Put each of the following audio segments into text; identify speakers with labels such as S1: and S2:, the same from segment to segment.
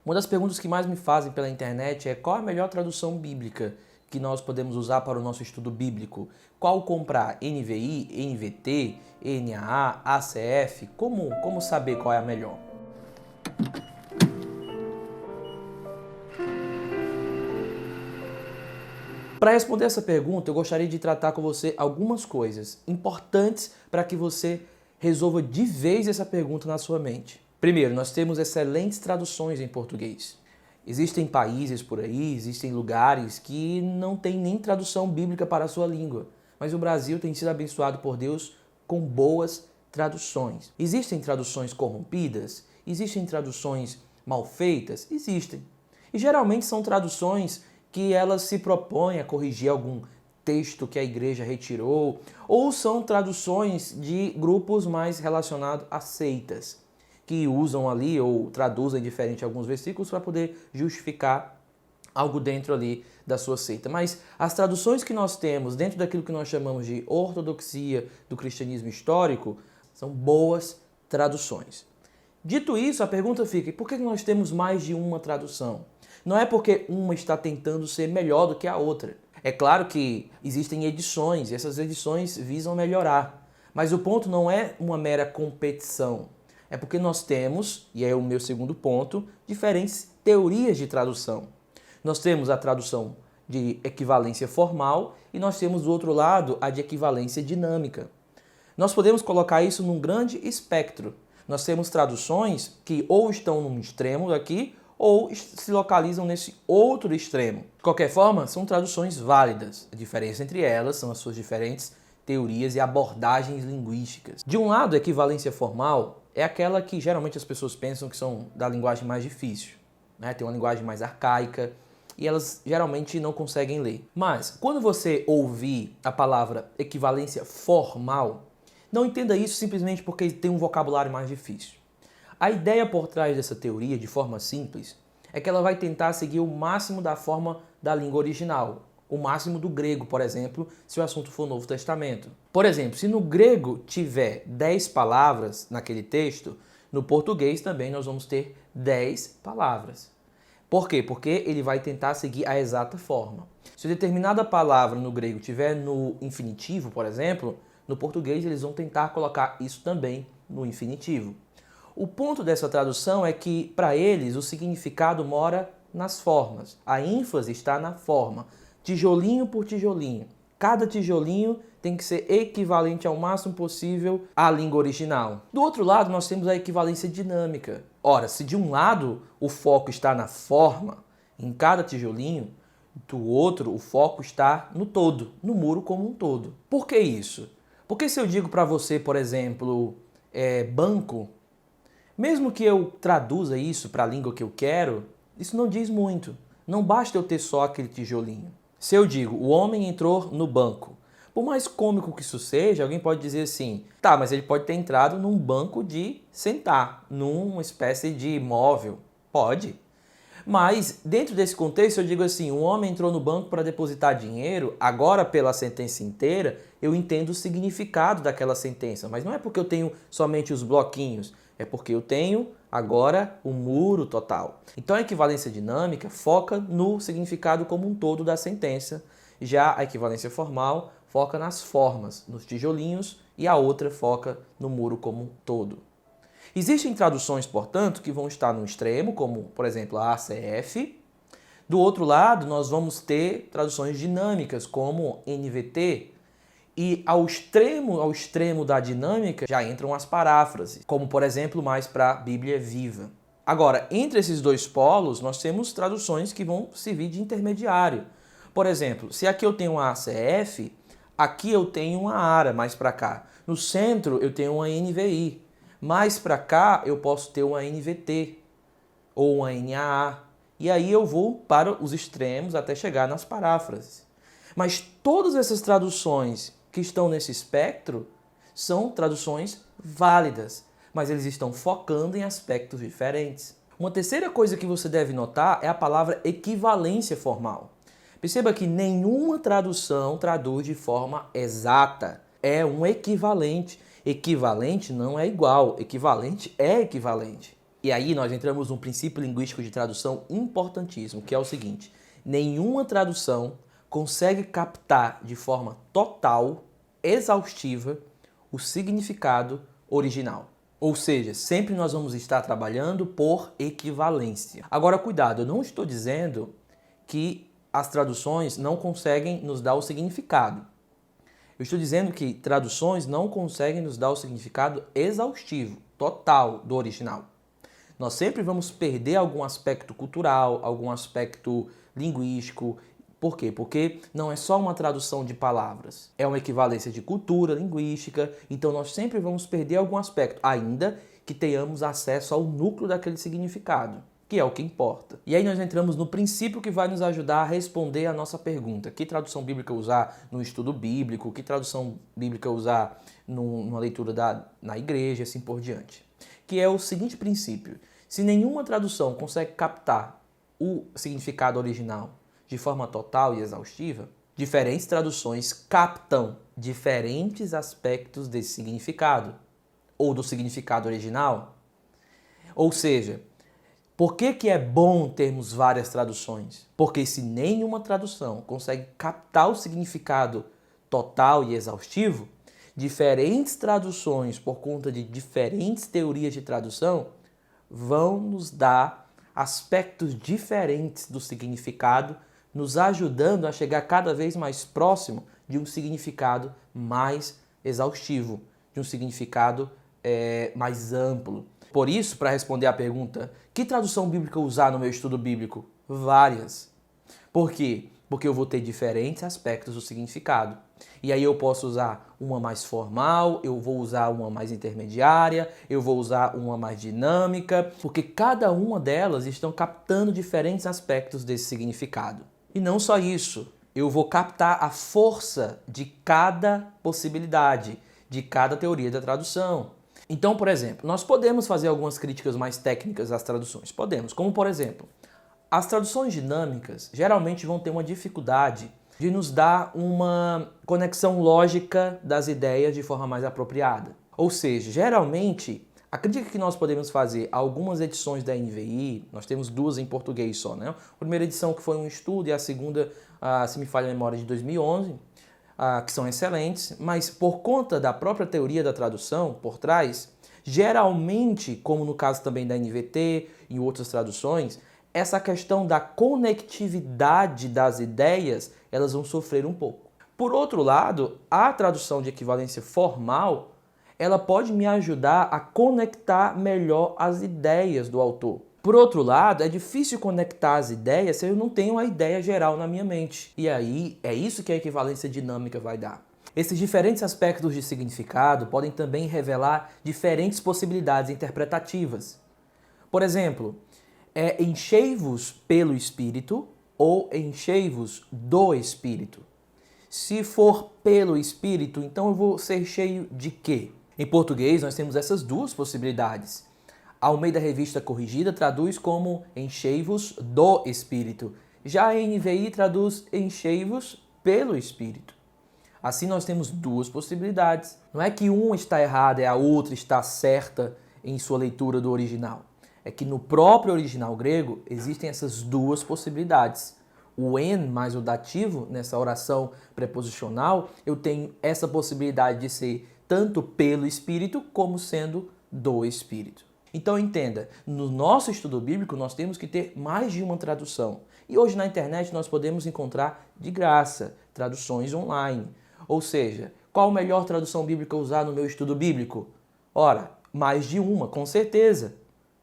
S1: Uma das perguntas que mais me fazem pela internet é qual a melhor tradução bíblica que nós podemos usar para o nosso estudo bíblico? Qual comprar? NVI, NVT, NAA, ACF? Como saber qual é a melhor? Para responder essa pergunta, eu gostaria de tratar com você algumas coisas importantes para que você resolva de vez essa pergunta na sua mente. Primeiro, nós temos excelentes traduções em português. Existem países por aí, existem lugares que não tem nem tradução bíblica para a sua língua, mas o Brasil tem sido abençoado por Deus com boas traduções. Existem traduções corrompidas? Existem traduções mal feitas? Existem. E geralmente são traduções que elas se propõem a corrigir algum texto que a igreja retirou, ou são traduções de grupos mais relacionados a seitas, que usam ali ou traduzem diferente alguns versículos para poder justificar algo dentro ali da sua seita. Mas as traduções que nós temos dentro daquilo que nós chamamos de ortodoxia do cristianismo histórico são boas traduções. Dito isso, a pergunta fica: por que nós temos mais de uma tradução? Não é porque uma está tentando ser melhor do que a outra. É claro que existem edições e essas edições visam melhorar. Mas o ponto não é uma mera competição. É porque nós temos, e é o meu segundo ponto, diferentes teorias de tradução. Nós temos a tradução de equivalência formal e nós temos do outro lado a de equivalência dinâmica. Nós podemos colocar isso num grande espectro. Nós temos traduções que ou estão num extremo daqui ou se localizam nesse outro extremo. De qualquer forma, são traduções válidas. A diferença entre elas são as suas diferentes teorias e abordagens linguísticas. De um lado, a equivalência formal é aquela que geralmente as pessoas pensam que são da linguagem mais difícil, né? Tem uma linguagem mais arcaica e elas geralmente não conseguem ler. Mas, quando você ouvir a palavra equivalência formal, não entenda isso simplesmente porque tem um vocabulário mais difícil. A ideia por trás dessa teoria, de forma simples, é que ela vai tentar seguir o máximo da forma da língua original, o máximo do grego, por exemplo, se o assunto for Novo Testamento. Por exemplo, se no grego tiver 10 palavras naquele texto, no português também nós vamos ter 10 palavras. Por quê? Porque ele vai tentar seguir a exata forma. Se determinada palavra no grego tiver no infinitivo, por exemplo, no português eles vão tentar colocar isso também no infinitivo. O ponto dessa tradução é que, para eles, o significado mora nas formas. A ênfase está na forma, tijolinho por tijolinho. Cada tijolinho tem que ser equivalente ao máximo possível à língua original. Do outro lado, nós temos a equivalência dinâmica. Ora, se de um lado o foco está na forma, em cada tijolinho, do outro o foco está no todo, no muro como um todo. Por que isso? Porque se eu digo para você, por exemplo, banco, mesmo que eu traduza isso para a língua que eu quero, isso não diz muito. Não basta eu ter só aquele tijolinho. Se eu digo, o homem entrou no banco, por mais cômico que isso seja, alguém pode dizer assim, tá, mas ele pode ter entrado num banco de sentar, numa espécie de móvel. Pode. Mas, dentro desse contexto, eu digo assim, um homem entrou no banco para depositar dinheiro, agora pela sentença inteira, eu entendo o significado daquela sentença. Mas não é porque eu tenho somente os bloquinhos, é porque eu tenho agora o muro total. Então a equivalência dinâmica foca no significado como um todo da sentença, já a equivalência formal foca nas formas, nos tijolinhos, e a outra foca no muro como um todo. Existem traduções, portanto, que vão estar no extremo, como, por exemplo, a ACF. Do outro lado, nós vamos ter traduções dinâmicas, como NVT. E ao extremo da dinâmica, já entram as paráfrases, como, por exemplo, mais para a Bíblia Viva. Agora, entre esses dois polos, nós temos traduções que vão servir de intermediário. Por exemplo, se aqui eu tenho uma ACF, aqui eu tenho uma ARA, mais para cá. No centro, eu tenho uma NVI. Mais para cá eu posso ter uma NVT ou uma NAA. E aí eu vou para os extremos até chegar nas paráfrases. Mas todas essas traduções que estão nesse espectro são traduções válidas, mas eles estão focando em aspectos diferentes. Uma terceira coisa que você deve notar é a palavra equivalência formal. Perceba que nenhuma tradução traduz de forma exata. É um equivalente. Equivalente não é igual, equivalente é equivalente. E aí nós entramos num princípio linguístico de tradução importantíssimo, que é o seguinte: nenhuma tradução consegue captar de forma total, exaustiva, o significado original. Ou seja, sempre nós vamos estar trabalhando por equivalência. Agora, cuidado, eu não estou dizendo que as traduções não conseguem nos dar o significado. Eu estou dizendo que traduções não conseguem nos dar o significado exaustivo, total do original. Nós sempre vamos perder algum aspecto cultural, algum aspecto linguístico. Por quê? Porque não é só uma tradução de palavras, é uma equivalência de cultura, linguística, então nós sempre vamos perder algum aspecto, ainda que tenhamos acesso ao núcleo daquele significado, que é o que importa. E aí nós entramos no princípio que vai nos ajudar a responder a nossa pergunta: que tradução bíblica usar no estudo bíblico, que tradução bíblica usar numa leitura na igreja, assim por diante. Que é o seguinte princípio: se nenhuma tradução consegue captar o significado original de forma total e exaustiva, diferentes traduções captam diferentes aspectos desse significado, ou do significado original. Ou seja, por que é bom termos várias traduções? Porque se nenhuma tradução consegue captar o significado total e exaustivo, diferentes traduções, por conta de diferentes teorias de tradução, vão nos dar aspectos diferentes do significado, nos ajudando a chegar cada vez mais próximo de um significado mais exaustivo, de um significado mais amplo. Por isso, para responder à pergunta, que tradução bíblica usar no meu estudo bíblico? Várias. Por quê? Porque eu vou ter diferentes aspectos do significado. E aí eu posso usar uma mais formal, eu vou usar uma mais intermediária, eu vou usar uma mais dinâmica, porque cada uma delas estão captando diferentes aspectos desse significado. E não só isso, eu vou captar a força de cada possibilidade, de cada teoria da tradução. Então, por exemplo, nós podemos fazer algumas críticas mais técnicas às traduções. Podemos, como por exemplo, as traduções dinâmicas geralmente vão ter uma dificuldade de nos dar uma conexão lógica das ideias de forma mais apropriada. Ou seja, geralmente, a crítica que nós podemos fazer a algumas edições da NVI, nós temos duas em português só, né? A primeira edição que foi um estudo e a segunda, se me falha a memória, de 2011, que são excelentes, mas por conta da própria teoria da tradução por trás, geralmente, como no caso também da NVT e outras traduções, essa questão da conectividade das ideias, elas vão sofrer um pouco. Por outro lado, a tradução de equivalência formal, ela pode me ajudar a conectar melhor as ideias do autor. Por outro lado, é difícil conectar as ideias se eu não tenho a ideia geral na minha mente. E aí, é isso que a equivalência dinâmica vai dar. Esses diferentes aspectos de significado podem também revelar diferentes possibilidades interpretativas. Por exemplo, enchei-vos pelo Espírito ou enchei-vos do Espírito. Se for pelo Espírito, então eu vou ser cheio de quê? Em português, nós temos essas duas possibilidades. A Almeida Revista Corrigida traduz como enchei-vos do Espírito. Já a NVI traduz enchei-vos pelo Espírito. Assim nós temos duas possibilidades. Não é que uma está errada e a outra está certa em sua leitura do original. É que no próprio original grego existem essas duas possibilidades. O en mais o dativo, nessa oração preposicional, eu tenho essa possibilidade de ser tanto pelo Espírito como sendo do Espírito. Então entenda, no nosso estudo bíblico nós temos que ter mais de uma tradução. E hoje na internet nós podemos encontrar de graça traduções online. Ou seja, qual a melhor tradução bíblica usar no meu estudo bíblico? Ora, mais de uma, com certeza.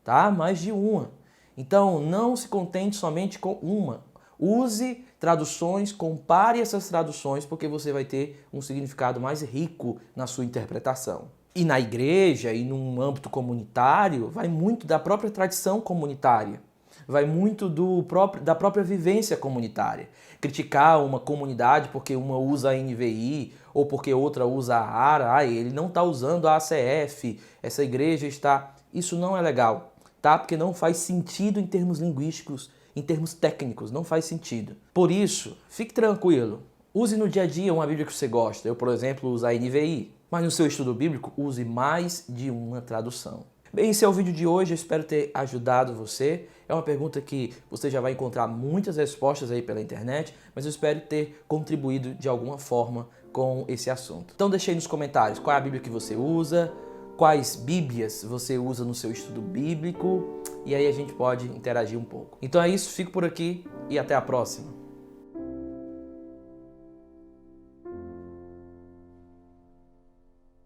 S1: Tá? Mais de uma. Então não se contente somente com uma. Use traduções, compare essas traduções, porque você vai ter um significado mais rico na sua interpretação. E na igreja e num âmbito comunitário, vai muito da própria tradição comunitária, vai muito da própria vivência comunitária. Criticar uma comunidade porque uma usa a NVI ou porque outra usa a ARA, ele não está usando a ACF, essa igreja está... Isso não é legal, tá? Porque não faz sentido em termos linguísticos, em termos técnicos, não faz sentido. Por isso, fique tranquilo. Use no dia a dia uma Bíblia que você gosta. Eu, por exemplo, uso a NVI. Mas no seu estudo bíblico, use mais de uma tradução. Bem, esse é o vídeo de hoje, eu espero ter ajudado você. É uma pergunta que você já vai encontrar muitas respostas aí pela internet, mas eu espero ter contribuído de alguma forma com esse assunto. Então deixe aí nos comentários qual é a Bíblia que você usa, quais Bíblias você usa no seu estudo bíblico, e aí a gente pode interagir um pouco. Então é isso, fico por aqui e até a próxima.